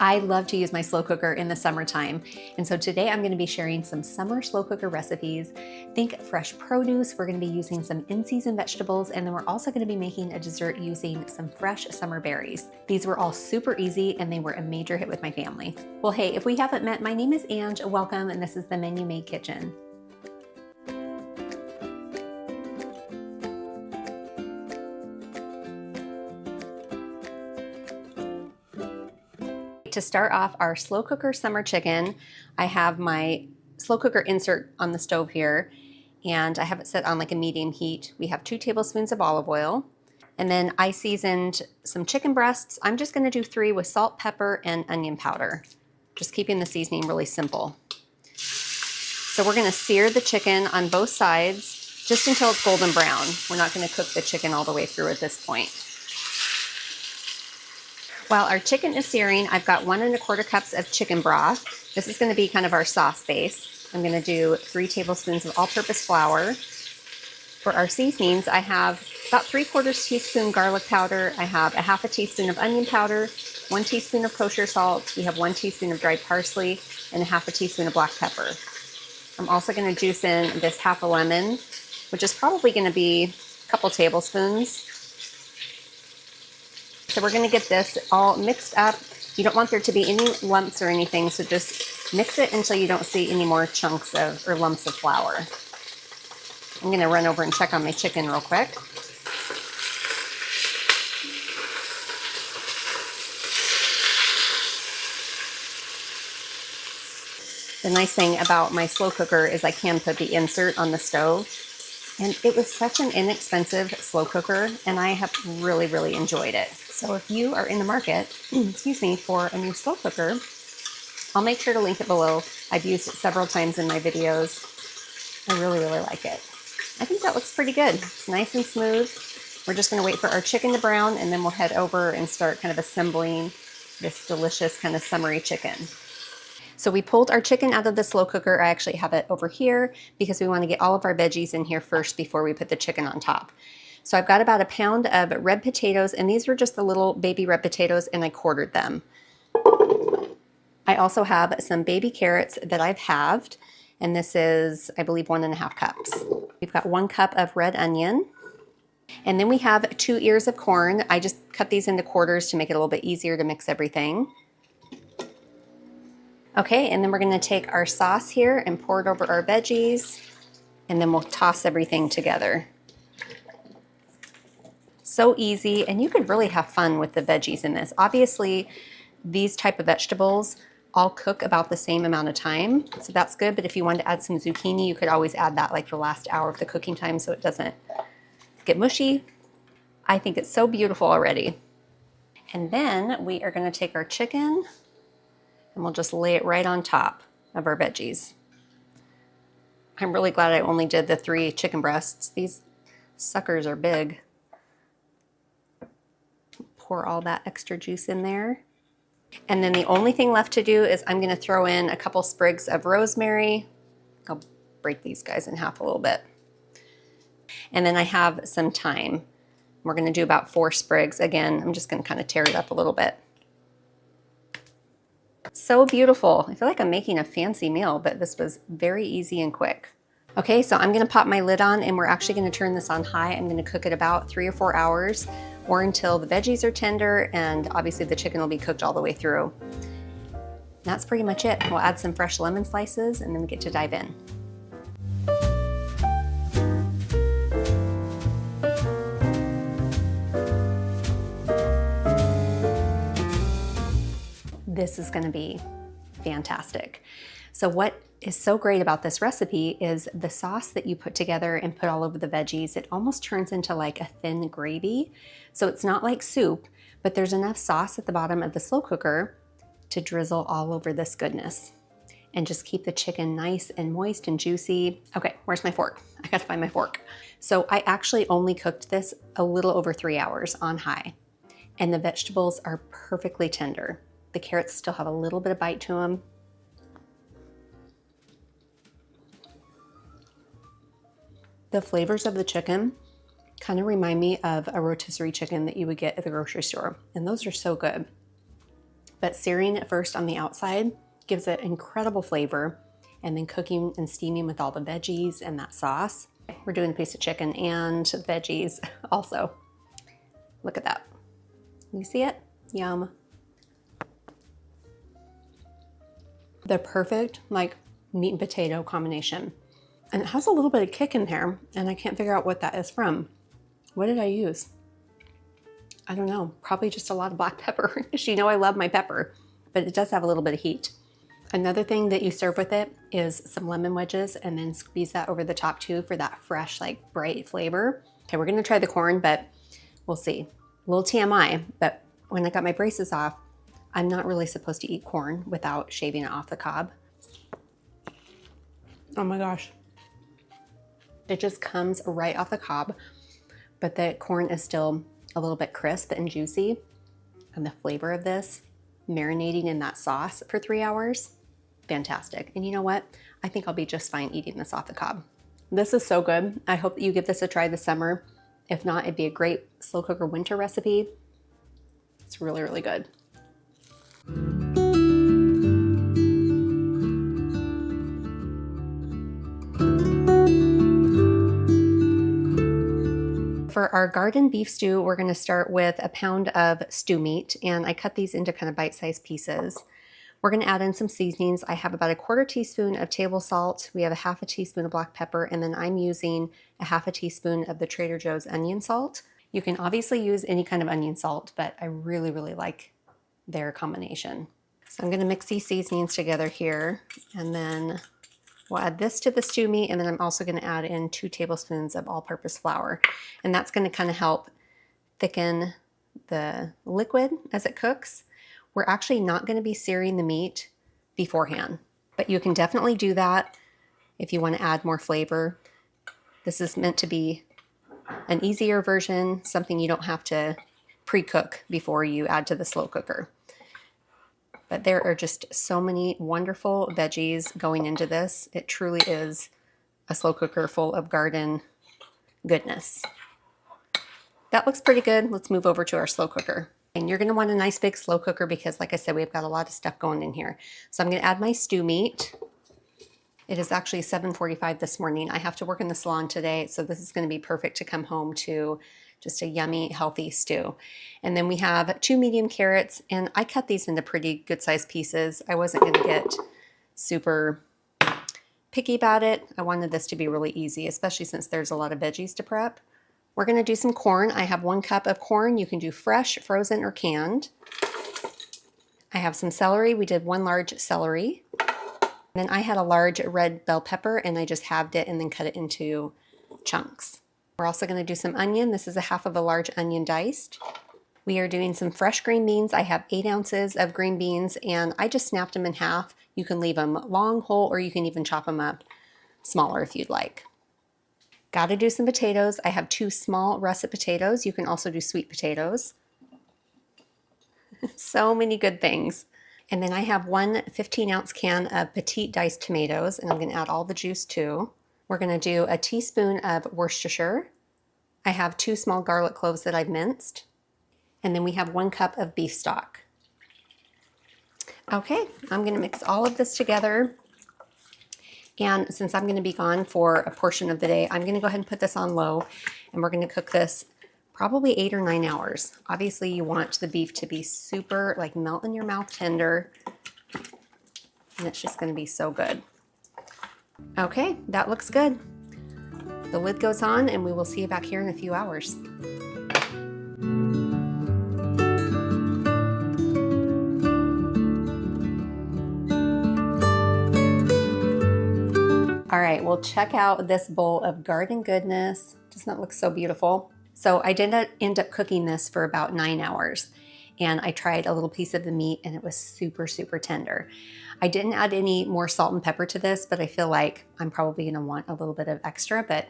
I love to use my slow cooker in the summertime. And so today I'm going to be sharing some summer slow cooker recipes. Think fresh produce. We're going to be using some in-season vegetables, and then we're also going to be making a dessert using some fresh summer berries. These were all super easy and they were a major hit with my family. Well, hey, if we haven't met, my name is Ange. Welcome, and this is the Menu Made Kitchen. To start off our slow cooker summer chicken, I have my slow cooker insert on the stove here, and I have it set on like a medium heat. We have 2 tablespoons of olive oil, and then I seasoned some chicken breasts. I'm just going to do 3 with salt, pepper, and onion powder, just keeping the seasoning really simple. So we're going to sear the chicken on both sides just until it's golden brown. We're not going to cook the chicken all the way through at this point. While our chicken is searing, I've got 1 1/4 cups of chicken broth. This is going to be kind of our sauce base. I'm going to do 3 tablespoons of all-purpose flour. For our seasonings, I have about 3/4 teaspoon garlic powder. I have a 1/2 teaspoon of onion powder, 1 teaspoon of kosher salt. We have 1 teaspoon of dried parsley and a 1/2 teaspoon of black pepper. I'm also going to juice in this 1/2 lemon, which is probably going to be a couple tablespoons. So we're going to get this all mixed up. You don't want there to be any lumps or anything, so just mix it until you don't see any more chunks of or lumps of flour. I'm going to run over and check on my chicken real quick. The nice thing about my slow cooker is I can put the insert on the stove. And it was such an inexpensive slow cooker, and I have really, really enjoyed it. So if you are in the market, excuse me, for a new slow cooker, I'll make sure to link it below. I've used it several times in my videos. I really, really like it. I think that looks pretty good. It's nice and smooth. We're just gonna wait for our chicken to brown, and then we'll head over and start kind of assembling this delicious kind of summery chicken. So we pulled our chicken out of the slow cooker. I actually have it over here because we want to get all of our veggies in here first before we put the chicken on top. So I've got about 1 pound of red potatoes, and these were just the little baby red potatoes, and I quartered them. I also have some baby carrots that I've halved, and this is, I believe, 1 1/2 cups. We've got 1 cup of red onion, and then we have 2 ears of corn. I just cut these into quarters to make it a little bit easier to mix everything. Okay, and then we're going to take our sauce here and pour it over our veggies, and then we'll toss everything together. So easy, and you could really have fun with the veggies in this. Obviously, these type of vegetables all cook about the same amount of time, so that's good, but if you wanted to add some zucchini, you could always add that like the last hour of the cooking time so it doesn't get mushy. I think it's so beautiful already. And then we are going to take our chicken, and we'll just lay it right on top of our veggies. I'm really glad I only did the 3 chicken breasts. These suckers are big. Pour all that extra juice in there. And then the only thing left to do is I'm going to throw in a couple sprigs of rosemary. I'll break these guys in half a little bit. And then I have some thyme. We're going to do about 4 sprigs. Again, I'm just going to kind of tear it up a little bit. So beautiful. I feel like I'm making a fancy meal, but this was very easy and quick. Okay, so I'm going to pop my lid on, and we're actually going to turn this on high. I'm going to cook it about 3 or 4 hours, or until the veggies are tender, and obviously the chicken will be cooked all the way through. That's pretty much it. We'll add some fresh lemon slices, and then we get to dive in. This is going to be fantastic. So what is so great about this recipe is the sauce that you put together and put all over the veggies. It almost turns into like a thin gravy. So it's not like soup, but there's enough sauce at the bottom of the slow cooker to drizzle all over this goodness and just keep the chicken nice and moist and juicy. Okay, where's my fork? I gotta find my fork. So I actually only cooked this a little over 3 hours on high, and the vegetables are perfectly tender. The carrots still have a little bit of bite to them. The flavors of the chicken kind of remind me of a rotisserie chicken that you would get at the grocery store, and those are so good. But searing it first on the outside gives it incredible flavor, and then cooking and steaming with all the veggies and that sauce. We're doing a piece of chicken and veggies also. Look at that. You see it? Yum. The perfect like meat and potato combination. And it has a little bit of kick in there, and I can't figure out what that is from. What did I use? I don't know, probably just a lot of black pepper. Because you know I love my pepper, but it does have a little bit of heat. Another thing that you serve with it is some lemon wedges, and then squeeze that over the top too for that fresh, like bright flavor. Okay, we're gonna try the corn, but we'll see. A little TMI, but when I got my braces off, I'm not really supposed to eat corn without shaving it off the cob. Oh my gosh. It just comes right off the cob, but the corn is still a little bit crisp and juicy. And the flavor of this, marinating in that sauce for 3 hours, fantastic. And you know what? I think I'll be just fine eating this off the cob. This is so good. I hope that you give this a try this summer. If not, it'd be a great slow cooker winter recipe. It's really, really good. For our garden beef stew, we're gonna start with a pound of stew meat, and I cut these into kind of bite-sized pieces. We're gonna add in some seasonings. I have about a 1/4 teaspoon of table salt. We have a 1/2 teaspoon of black pepper, and then I'm using a 1/2 teaspoon of the Trader Joe's onion salt. You can obviously use any kind of onion salt, but I really, really like their combination. So I'm gonna mix these seasonings together here, and then we'll add this to the stew meat, and then I'm also gonna add in 2 tablespoons of all-purpose flour. And that's gonna kind of help thicken the liquid as it cooks. We're actually not gonna be searing the meat beforehand, but you can definitely do that if you wanna add more flavor. This is meant to be an easier version, something you don't have to pre-cook before you add to the slow cooker. But there are just so many wonderful veggies going into this. It truly is a slow cooker full of garden goodness. That looks pretty good. Let's move over to our slow cooker. And you're gonna want a nice big slow cooker because, like I said, we've got a lot of stuff going in here. So I'm gonna add my stew meat. It is actually 7:45 this morning. I have to work in the salon today, so this is gonna be perfect to come home to just a yummy, healthy stew. And then we have 2 medium carrots, and I cut these into pretty good sized pieces. I wasn't gonna get super picky about it. I wanted this to be really easy, especially since there's a lot of veggies to prep. We're gonna do some corn. I have 1 cup of corn. You can do fresh, frozen, or canned. I have some celery. We did 1 large celery. And then I had a large red bell pepper, and I just halved it and then cut it into chunks. We're also gonna do some onion. This is a 1/2 of a large onion diced. We are doing some fresh green beans. I have 8 ounces of green beans, and I just snapped them in half. You can leave them long, whole, or you can even chop them up smaller if you'd like. Gotta do some potatoes. I have 2 small russet potatoes. You can also do sweet potatoes. So many good things. And then I have 1 15-ounce can of petite diced tomatoes, and I'm gonna add all the juice too. We're gonna do a teaspoon of Worcestershire. I have 2 small garlic cloves that I've minced. And then we have 1 cup of beef stock. Okay, I'm gonna mix all of this together. And since I'm gonna be gone for a portion of the day, I'm gonna go ahead and put this on low, and we're gonna cook this probably 8 or 9 hours. Obviously you want the beef to be super like melt in your mouth tender, and it's just gonna be so good. Okay, that looks good. The lid goes on, and we will see you back here in a few hours. All right, well, check out this bowl of garden goodness. Doesn't that look so beautiful? So I did end up cooking this for about 9 hours, and I tried a little piece of the meat, and it was super, super tender. I didn't add any more salt and pepper to this, but I feel like I'm probably gonna want a little bit of extra, but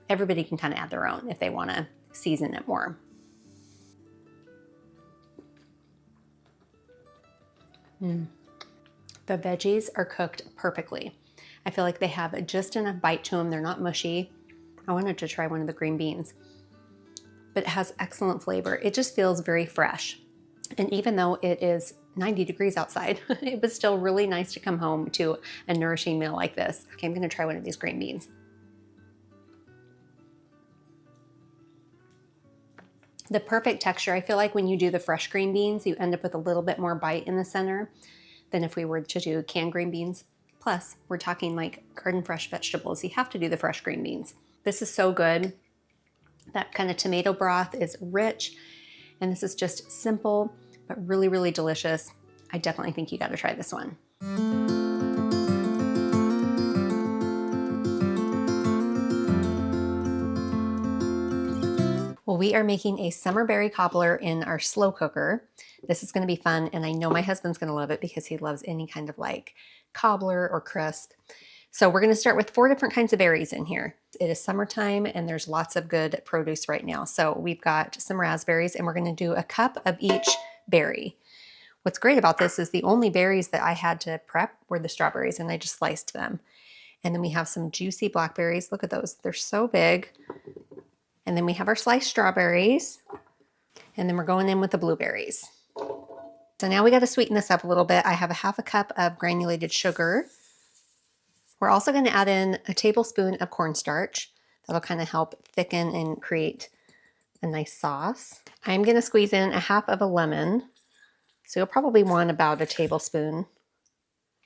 everybody can kind of add their own if they wanna season it more. The veggies are cooked perfectly. I feel like they have just enough bite to them. They're not mushy. I wanted to try one of the green beans, but it has excellent flavor. It just feels very fresh. And even though it is 90 degrees outside. It was still really nice to come home to a nourishing meal like this. Okay, I'm gonna try one of these green beans. The perfect texture. I feel like when you do the fresh green beans, you end up with a little bit more bite in the center than if we were to do canned green beans. Plus, we're talking like garden fresh vegetables. You have to do the fresh green beans. This is so good. That kind of tomato broth is rich, and this is just simple, but really, really delicious. I definitely think you gotta try this one. Well, we are making a summer berry cobbler in our slow cooker. This is gonna be fun, and I know my husband's gonna love it because he loves any kind of like cobbler or crust. So we're gonna start with 4 different kinds of berries in here. It is summertime and there's lots of good produce right now. So we've got some raspberries and we're gonna do a cup of each berry. What's great about this is the only berries that I had to prep were the strawberries, and I just sliced them. And then we have some juicy blackberries. Look at those, they're so big. And then we have our sliced strawberries. And then we're going in with the blueberries. So now we got to sweeten this up a little bit. I have a 1/2 cup of granulated sugar. We're also going to add in a tablespoon of cornstarch. That'll kind of help thicken and create a nice sauce. I'm going to squeeze in a 1/2 of a lemon. So you'll probably want about a tablespoon.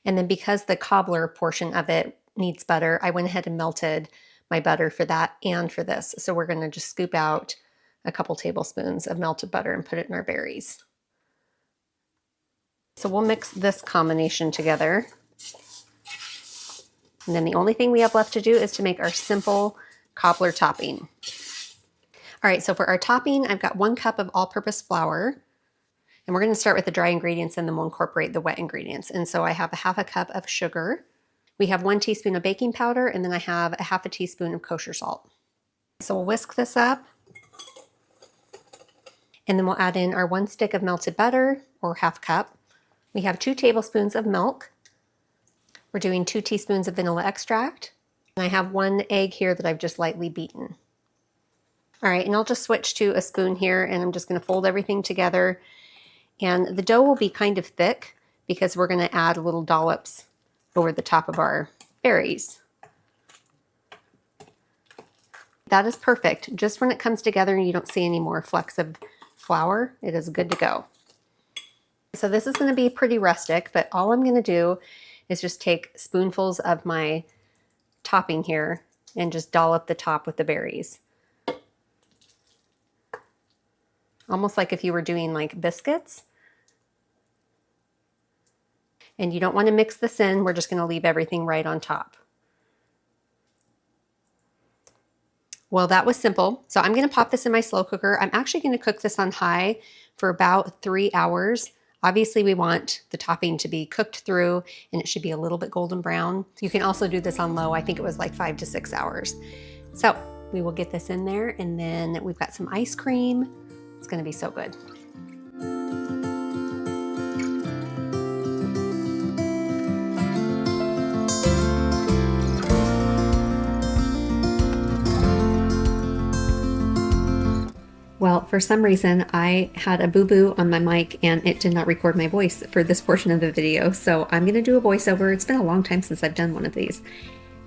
And then because the cobbler portion of it needs butter, I went ahead and melted my butter for that and for this. So we're going to just scoop out a couple tablespoons of melted butter and put it in our berries. So we'll mix this combination together. And then the only thing we have left to do is to make our simple cobbler topping. All right, so for our topping, I've got 1 cup of all-purpose flour. And we're gonna start with the dry ingredients and then we'll incorporate the wet ingredients. And so I have a 1/2 cup of sugar. We have 1 teaspoon of baking powder, and then I have a 1/2 teaspoon of kosher salt. So we'll whisk this up. And then we'll add in our 1 stick of melted butter, or 1/2 cup. We have 2 tablespoons of milk. We're doing 2 teaspoons of vanilla extract. And I have 1 egg here that I've just lightly beaten. All right, and I'll just switch to a spoon here, and I'm just gonna fold everything together. And the dough will be kind of thick because we're gonna add little dollops over the top of our berries. That is perfect. Just when it comes together and you don't see any more flecks of flour, it is good to go. So this is gonna be pretty rustic, but all I'm gonna do is just take spoonfuls of my topping here and just dollop the top with the berries. Almost like if you were doing like biscuits. And you don't want to mix this in. We're just going to leave everything right on top. Well, that was simple. So I'm going to pop this in my slow cooker. I'm actually going to cook this on high for about 3 hours. Obviously, we want the topping to be cooked through and it should be a little bit golden brown. You can also do this on low. I think it was like 5 to 6 hours. So we will get this in there, and then we've got some ice cream. It's going to be so good. Well, for some reason, I had a boo-boo on my mic and it did not record my voice for this portion of the video. So I'm going to do a voiceover. It's been a long time since I've done one of these.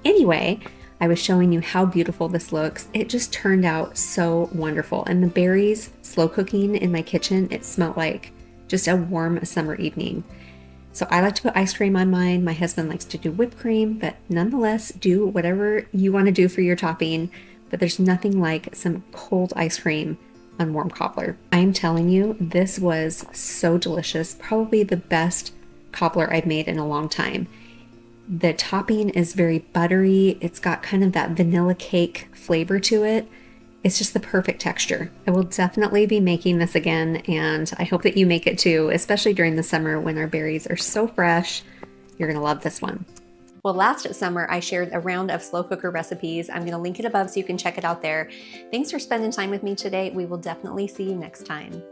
Anyway, I was showing you how beautiful this looks. It just turned out so wonderful. And the berries slow cooking in my kitchen, it smelled like just a warm summer evening. So I like to put ice cream on mine. My husband likes to do whipped cream, but nonetheless, do whatever you want to do for your topping. But there's nothing like some cold ice cream on warm cobbler. I'm telling you, this was so delicious. Probably the best cobbler I've made in a long time. The topping is very buttery. It's got kind of that vanilla cake flavor to it. It's just the perfect texture. I will definitely be making this again, and I hope that you make it too, especially during the summer when our berries are so fresh. You're gonna love this one. Well, last summer, I shared a round of slow cooker recipes. I'm gonna link it above so you can check it out there. Thanks for spending time with me today. We will definitely see you next time.